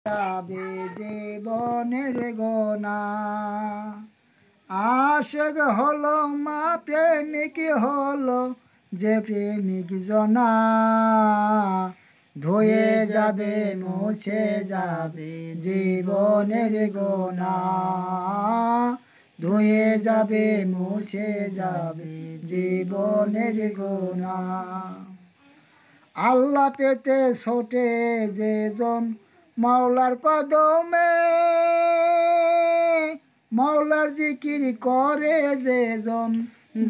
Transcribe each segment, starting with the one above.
যাবে জীবনের গোনা। আশেক হলো মা প্রেমিক হলো যে প্রেমিক জনা, ধুয়ে যাবে মুছে যাবে জীবনের গোনা, ধুয়ে যাবে মুছে যাবে জীবনের গোনা। আল্লাহ পেতে ছোটে যেজন মাওলার কদমে, মাওলার জিকির করে যেজন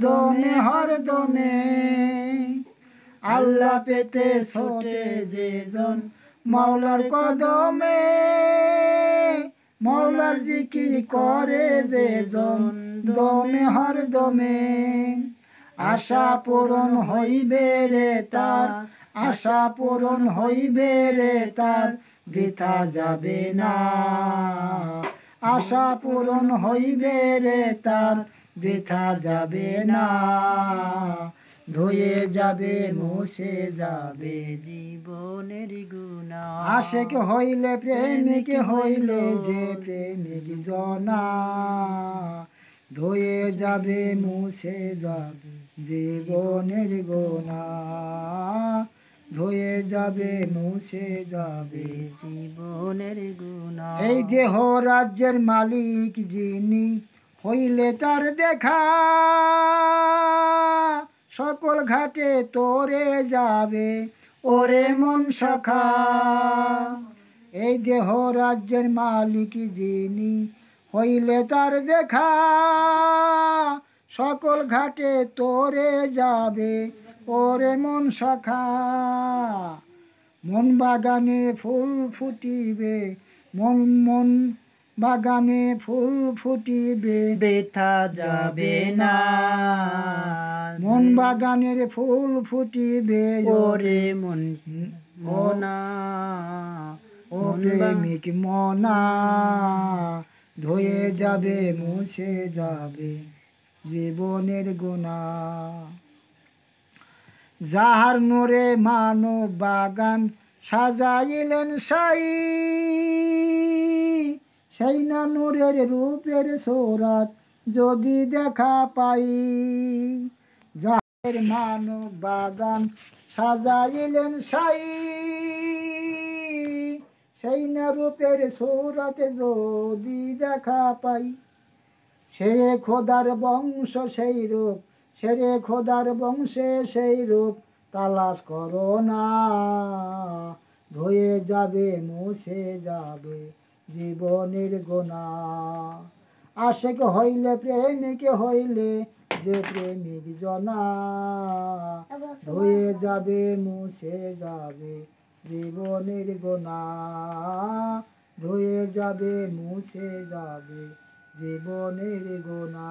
দমে হর দমে। আল্লাহ পেতে ছোটে যেজন মাওলার কদমে, মাওলার জিকির করে যেজন দমে হর দমে। আশা পূরণ হইবে রে তার, আশা পূরণ হইবে রে তার, বৃথা যাবে না। আশা পূরণ হইবে রে তার, বৃথা যাবে না। ধুয়ে যাবে মুছে যাবে জীবনের গুনাহ। আশেক হইলে প্রেমিক হইলে যে প্রেমিক জনা, ধুয়ে যাবে মুছে যাবে জীবনের গোনা, ধুয়ে যাবে মুছে যাবে জীবনের গুনাহ। এই দেহ রাজ্যের মালিক যিনি, হইলে তার দেখা সকল ঘাটে তোরে যাবে ওরে মন সখা। এই দেহ রাজ্যের মালিক যিনি, হইলে তার দেখা সকল ঘাটে তোরে যাবে ওরে মন সখা। মন বাগানে ফুল ফুটিবে, মন বাগানে ফুল ফুটিবে, বৃথা যাবে না। মন বাগানের ফুল ফুটিবে ওরে মন মনা, ও প্রেমিক মনা, ধুয়ে যাবে মুছে যাবে জীবনের গুনাহ। যাহার নূরে মানব বাগান সাজাইলেন সাই, সেই না নূরের রূপের সৌরাত যদি দেখা পাই। যাহার মানব বাগান সাজাইলেন সাই, সেই না রূপের সৌরাতে যদি দেখা পাই। সেরে খোদার বংশ সেই রূপ, সেরে খোদার বংশে সেই রূপ তালাশ করো না। ধুয়ে যাবে মুছে যাবে জীবনের গোনা। আশেক হইলে প্রেমিক হইলে যে প্রেমিক জনা, ধুয়ে যাবে মুছে যাবে জীবনের গোনা, ধুয়ে যাবে মুছে যাবে জীবনের গোনা।